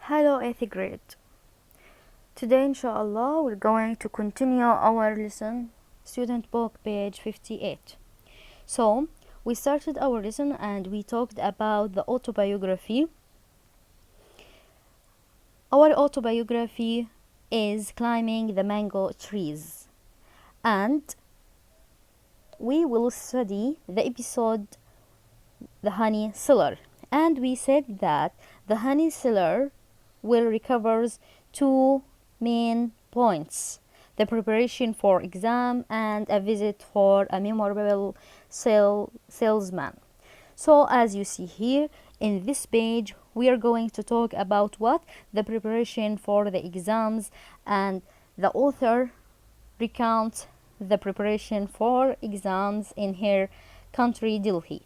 Hello, 8th grade. Today, inshallah, we're going to continue our lesson, student book, page 58. So, we started our lesson and we talked about the autobiography. Our autobiography is climbing the mango trees, and we will study the episode The Honey Seller. And we said that the honey seller will recovers two main points: the preparation for exam and a visit for a memorable salesman. So as you see here in this page, we are going to talk about what? The preparation for the exams, and the author recounts the preparation for exams in her country, Delhi.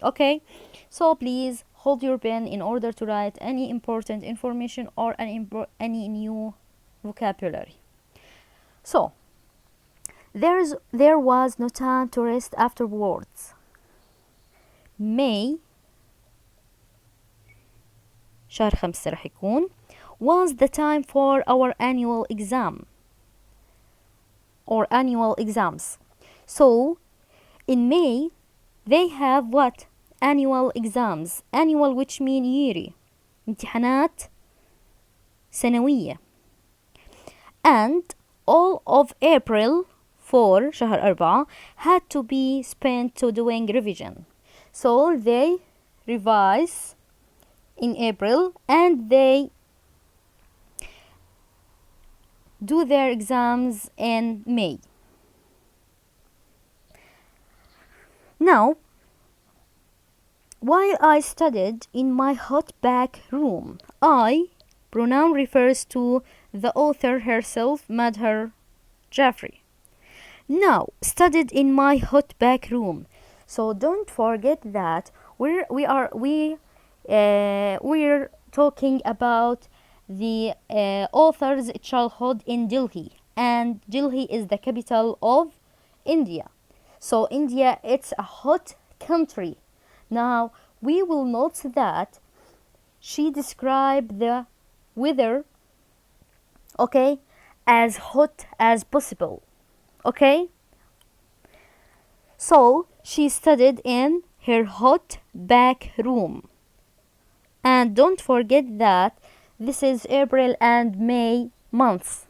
Okay, so please hold your pen in order to write any important information or any new vocabulary. So, there was no time to rest afterwards. May شهر 5 راح يكون was the time for our annual exam or annual exams. So, in May, they have what? Annual exams. Annual which mean yearly. امتحانات سنوية. And all of April for شهر 4 had to be spent to doing revision. So they revise in April and they do their exams in May. Now, while I studied in my hot back room, I pronoun refers to the author herself, Madhur Jaffrey. Now, studied in my hot back room. So don't forget that we're talking about the author's childhood in Delhi, and Delhi is the capital of India. So India, it's a hot country. Now, we will note that she described the weather, okay, as hot as possible, okay? So, she studied in her hot back room. And don't forget that this is April and May months.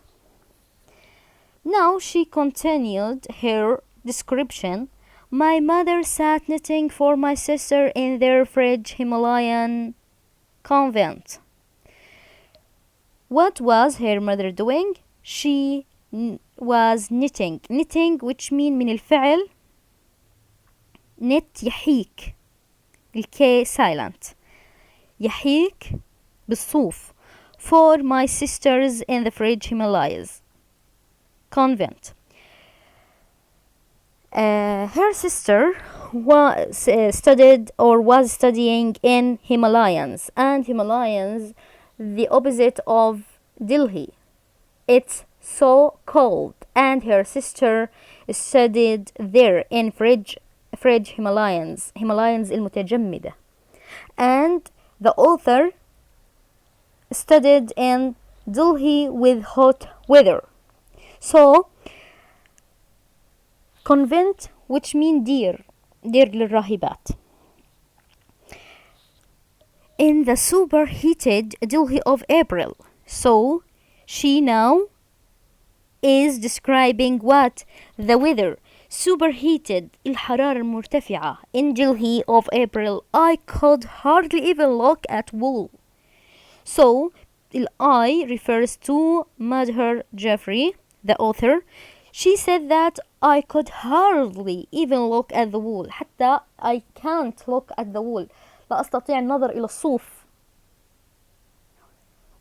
Now, she continued her description. My mother sat knitting for my sister in their fridge Himalayan convent. What was her mother doing? She was knitting. Knitting which mean من الفعل knit يحيك الك silent يحيك بالصوف for my sisters in the fridge Himalayas convent. Her sister was studying in Himalayas, and Himalayas, the opposite of Delhi. It's so cold, and her sister studied there in fridge Himalayas المتجمدة, and the author studied in Delhi with hot weather. So convent which mean دير للراهبات. In the superheated Delhi of April. So she now is describing what? The weather. Superheated الحرارة المرتفعة in Delhi of April. I could hardly even look at wool. So I refers to Madhur Jaffrey, the author. She said that I could hardly even look at the wool. حتى I can't look at the wool. لا أستطيع النظر إلى الصوف.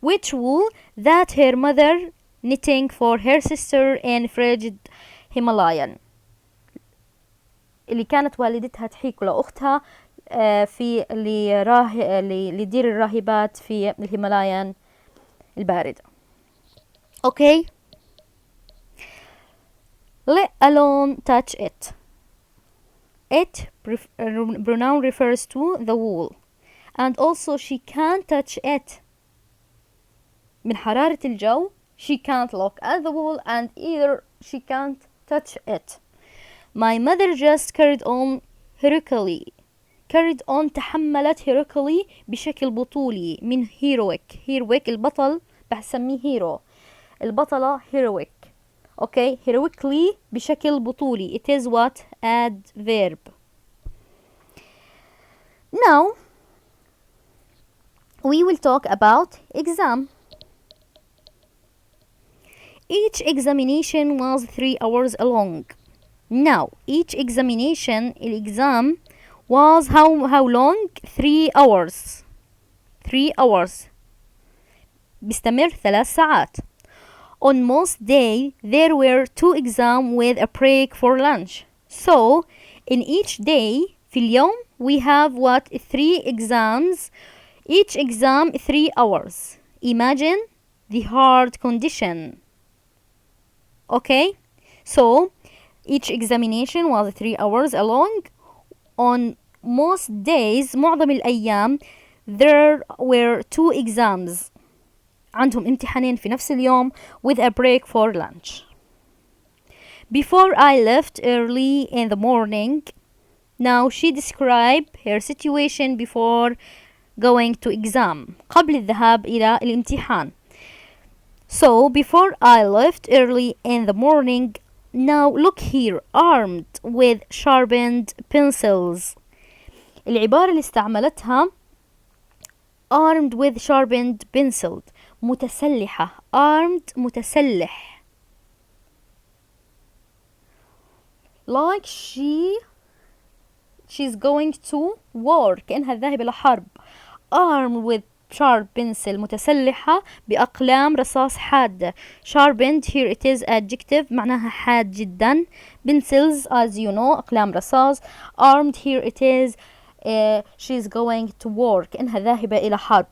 Which wool? That her mother knitting for her sister in frigid Himalayan. اللي كانت والدتها تحيك لأختها في لدير الراهبات في الهيمالايان الباردة. Okay? Let alone touch it. It pronoun refers to the wool, and also she can't touch it من حرارة الجو she can't look at the wall and either she can't touch it. My mother just carried on تحملت heroically بشكل بطولي من heroic البطل بسميه hero البطلة heroic okay heroically بشكل بطولي it is what adverb. Now we will talk about exam. Each examination was 3 hours long. Now each examination الexam was how long 3 hours بيستمر 3 ساعات. On most day there were 2 exams with a break for lunch. So in each day في اليوم we have what 3 exams, each exam 3 hours. Imagine the hard condition. Okay, so each examination was 3 hours long. On most days معظم الأيام there were 2 exams, عندهم امتحانين في نفس اليوم with a break for lunch. Before I left early in the morning. Now she described her situation before going to exam. قبل الذهاب إلى الامتحان. So before I left early in the morning. Now look here, armed with sharpened pencils. العبارة اللي استعملتها armed with sharpened pencils متسلحة. armed متسلح. like she's going to war كأنها ذاهبة لحرب. armed with sharp pencil متسلحة بأقلام رصاص حادة. sharpened here it is adjective معناها حاد جدا. pencils as you know أقلام رصاص. armed here it is she's going to war كأنها ذاهبة إلى حرب.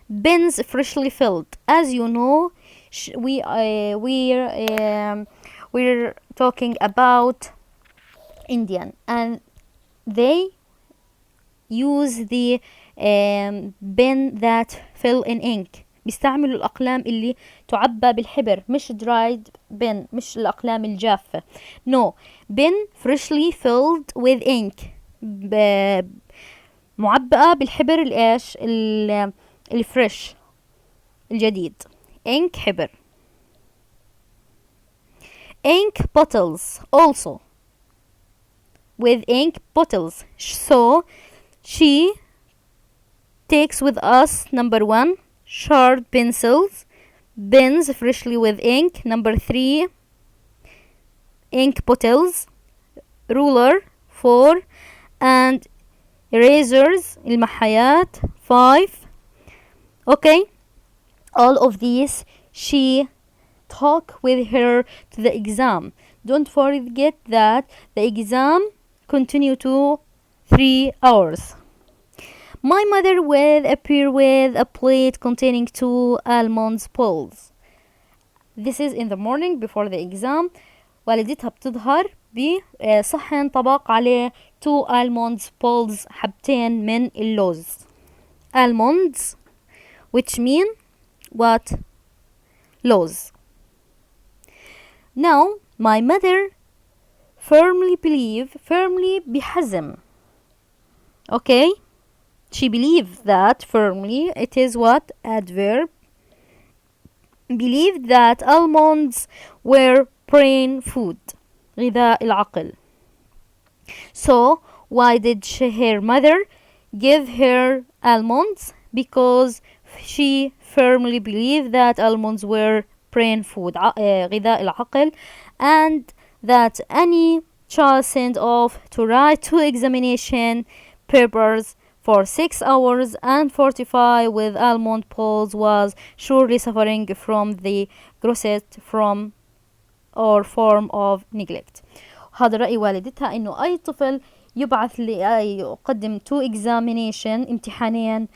bins freshly filled as you know we're talking about Indian and they use the bin that fill in ink. بيستعملوا الأقلام اللي تعبى بالحبر مش dried bin مش الأقلام الجافة. no bin freshly filled with ink معبأة بالحبر الإيش الفريش الجديد. ink حبر. ink bottles also with ink bottles. So she takes with us number 1 sharp pencils, bins freshly with ink, number 3 ink bottles, ruler 4 and erasers المحيات 5. okay, all of these she took with her to the exam. Don't forget that the exam continue to 3 hours. My mother will appear with a plate containing 2 almonds balls. This is in the morning before the exam. والدتها بتظهر بصحن طبق عليه 2 almonds balls حبتين من اللوز. almonds which mean what? لوز. Now my mother firmly بحزم. okay, she believed that firmly it is what? adverb. believed that almonds were brain food غذاء العقل. so why did her mother give her almonds? Because she firmly believed that almonds were brain food غذاء العقل and that any child sent off to write 2 examination papers for 6 hours and 45 with almond balls was surely suffering from the grossest form of neglect. هذا رأي والدتها إنه أي طفل يبعث يقدم 2 examination امتحانين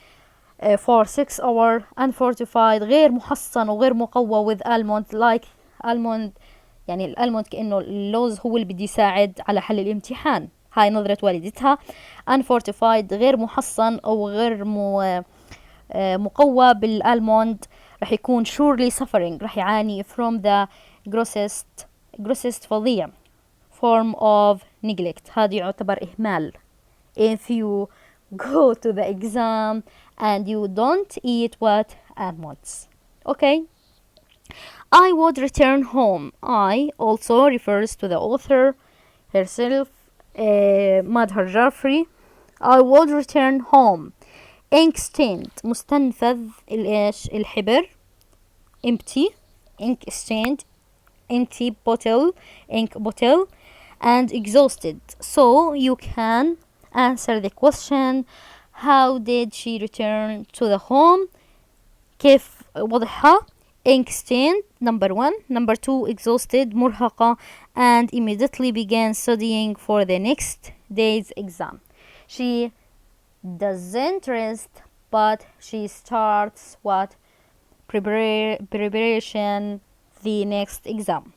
for 6 hours and 45 غير محصن وغير مقوى with almond like almond يعني الألموند كأنه اللوز هو اللي بدي يساعد على حل الامتحان. هاي نظرة والدتها. unfortified غير محصن أو غير مقوى بالالموند راح يكون surely suffering، راح يعاني from the grossest فظيع form of neglect. هذا يعتبر إهمال. If you go to the exam and you don't eat what almonds. Okay. I would return home. I also refers to the author herself, Madhar Jafri. I would return home. Inkstand مستنفذ الإيش الحبر. Empty inkstand empty bottle ink bottle and exhausted. So you can answer the question, how did she return to the home? كيف وضعها؟ inkstand number 1. number 2 exhausted مرهقة and immediately began studying for the next day's exam. She doesn't rest but she starts what preparation the next exam.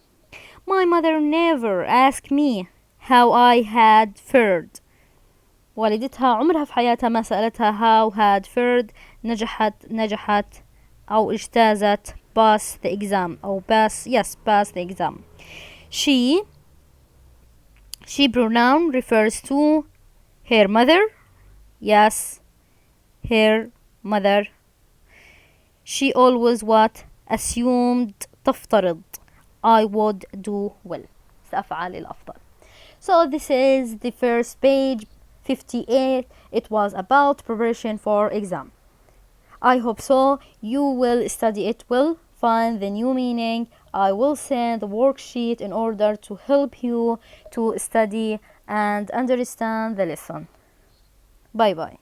My mother never asked me how I had fared. والدتها عمرها في حياتها ما سألتها how had fared نجحت أو اجتازت pass the exam أو pass the exam. She pronoun refers to her mother. Yes, her mother. She always what assumed تفترض I would do well. سأفعل الأفضل. So this is the first page 58. It was about preparation for exam. I hope so. You will study it well, find the new meaning. I will send the worksheet in order to help you to study and understand the lesson. Bye bye.